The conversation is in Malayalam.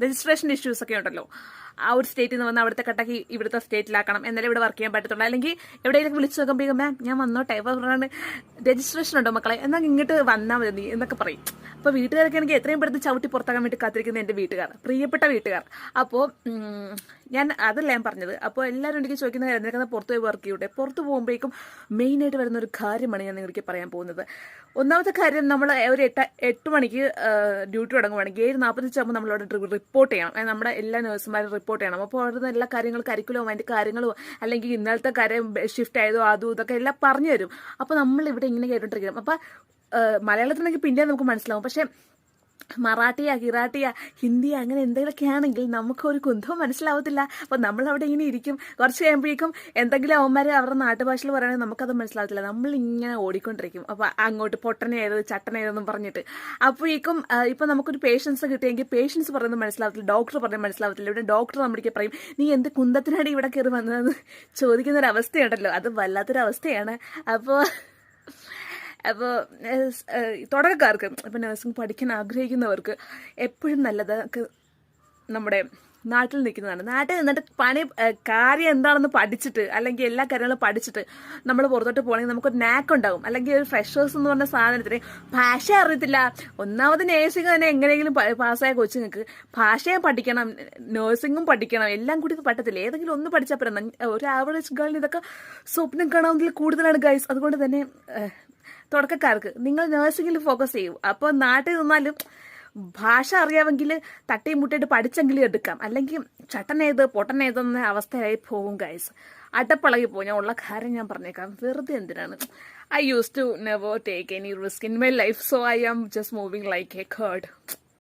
രജിസ്ട്രേഷൻ ഇഷ്യൂസ് ഒക്കെ ഉണ്ടല്ലോ, ആ ഒരു സ്റ്റേറ്റിൽ നിന്ന് വന്ന് അവിടുത്തെ കട്ടാക്കി ഇവിടുത്തെ സ്റ്റേറ്റിലാക്കണം, എന്നാലും ഇവിടെ വർക്ക് ചെയ്യാൻ പറ്റത്തുള്ളൂ. അല്ലെങ്കിൽ എവിടെയെങ്കിലും വിളിച്ചു നോക്കുമ്പോൾ മാം ഞാൻ വന്നോട്ടെ, പറഞ്ഞാണ് രജിസ്ട്രേഷൻ ഉണ്ടോ മക്കളെ, എന്നാൽ ഇങ്ങോട്ട് വന്നാൽ മതി നീ എന്നൊക്കെ പറയും. അപ്പോൾ വീട്ടുകാരൊക്കെ എനിക്ക് എത്രയും പെടുത്ത് ചവിട്ടി പുറത്താക്കാൻ വേണ്ടി കാത്തിരിക്കുന്ന എൻ്റെ വീട്ടുകാർ, പ്രിയപ്പെട്ട വീട്ടുകാർ. അപ്പോൾ ഞാൻ അതല്ല ഞാൻ പറഞ്ഞത്. അപ്പോൾ എല്ലാവരും എനിക്ക് ചോദിക്കുന്ന കാര്യം നിനക്ക് പുറത്ത് പോയി വർക്ക് ചെയ്യൂടെ. പുറത്ത് പോകുമ്പോഴേക്കും മെയിനായിട്ട് വരുന്ന ഒരു കാര്യമാണ് ഞാൻ നിങ്ങൾക്ക് പറയാൻ പോകുന്നത്. ഒന്നാമത്തെ കാര്യം, നമ്മൾ ഒരു 8 മണിക്ക് ഡ്യൂട്ടി തുടങ്ങുവാണെങ്കിൽ 7:45 ആകുമ്പോൾ നമ്മളവിടെ റിപ്പോർട്ട് ചെയ്യണം. നമ്മുടെ എല്ലാ നഴ്സുമാരും റിപ്പോർട്ട് ചെയ്യണം. അപ്പോൾ അവിടുന്ന് എല്ലാ കാര്യങ്ങളും കരിക്കുലവും അതിൻ്റെ കാര്യങ്ങളും അല്ലെങ്കിൽ ഇന്നലത്തെ കാര്യം ഷിഫ്റ്റ് ആയതോ അതും ഇതൊക്കെ എല്ലാം പറഞ്ഞു തരും. അപ്പോൾ നമ്മൾ ഇവിടെ ഇങ്ങനെ കേട്ടോണ്ടിരിക്കണം. അപ്പോൾ മലയാളത്തിനെങ്കിൽ പിന്നെ നമുക്ക് മനസ്സിലാവും. പക്ഷെ മറാഠിയ ഹിറാട്ടിയ ഹിന്ദിയ അങ്ങനെ എന്തെങ്കിലുമൊക്കെ ആണെങ്കിൽ നമുക്കൊരു കുന്തവും മനസ്സിലാവത്തില്ല. അപ്പോൾ നമ്മളവിടെ ഇങ്ങനെ ഇരിക്കും. കുറച്ച് കഴിയുമ്പോഴേക്കും എന്തെങ്കിലും അവന്മാർ അവരുടെ നാട്ടുഭാഷയിൽ പറയുകയാണെങ്കിൽ നമുക്കത് മനസ്സിലാവത്തില്ല. നമ്മളിങ്ങനെ ഓടിക്കൊണ്ടിരിക്കും. അപ്പോൾ അങ്ങോട്ട് പൊട്ടനേത് ചട്ടനേതെന്നും പറഞ്ഞിട്ട്. അപ്പോഴേക്കും ഇപ്പം നമുക്കൊരു പേഷ്യൻസ് കിട്ടിയെങ്കിൽ പേഷ്യൻസ് പറയുന്നത് മനസ്സിലാവത്തില്ല, ഡോക്ടർ പറയുന്നത് മനസ്സിലാവത്തില്ല. ഇവിടെ ഡോക്ടർ നമ്മുടെ പറയും നീ എന്ത് കുന്തത്തിനാണ് ഇവിടെ കയറി വന്നതെന്ന് ചോദിക്കുന്നൊരവസ്ഥയുണ്ടല്ലോ, അത് വല്ലാത്തൊരവസ്ഥയാണ്. അപ്പോൾ തുടക്കക്കാർക്ക് ഇപ്പം നഴ്സിംഗ് പഠിക്കാൻ ആഗ്രഹിക്കുന്നവർക്ക് എപ്പോഴും നല്ലത് നമ്മുടെ നാട്ടിൽ നിൽക്കുന്നതാണ്. നാട്ടിൽ നിന്നിട്ട് കാര്യം എന്താണെന്ന് പഠിച്ചിട്ട് അല്ലെങ്കിൽ എല്ലാ കാര്യങ്ങളും പഠിച്ചിട്ട് നമ്മൾ പുറത്തോട്ട് പോകണമെങ്കിൽ നമുക്കൊരു നാക്ക് ഉണ്ടാവും. അല്ലെങ്കിൽ ഒരു ഫ്രഷേഴ്സ് എന്ന് പറഞ്ഞ സാധനത്തിന് ഭാഷ അറിയത്തില്ല. ഒന്നാമത് നേഴ്സിംഗ് തന്നെ എങ്ങനെയെങ്കിലും പാസ്സായ കൊച്ചുങ്ങൾക്ക് ഭാഷയും പഠിക്കണം, നേഴ്സിംഗും പഠിക്കണം, എല്ലാം കൂടി പറ്റത്തില്ല. ഏതെങ്കിലും ഒന്ന് പഠിച്ചാൽ പറ്റുന്ന ഒരു ആവറേജ് ഗേളിന് ഇതൊക്കെ സ്വപ്നം കാണാവുന്നതിൽ കൂടുതലാണ് ഗൈസ്. അതുകൊണ്ട് തന്നെ തുടക്കക്കാർക്ക് നിങ്ങൾ നഴ്സിംഗിൽ ഫോക്കസ് ചെയ്യൂ. അപ്പോൾ നാട്ടിൽ നിന്നാലും ഭാഷ അറിയാമെങ്കിൽ തട്ടിയും മുട്ടിയിട്ട് പഠിച്ചെങ്കിലും എടുക്കാം. അല്ലെങ്കിൽ ചട്ടനേത് പൊട്ടനേതെന്ന അവസ്ഥയായി പോകും ഗൈസ്. അട്ടപ്പളകി പോകും. ഞാൻ ഉള്ള കാര്യം ഞാൻ പറഞ്ഞേക്കാം, വെറുതെ എന്തിനാണ്. I used to never take any risk in my life, so I am just moving like a curd.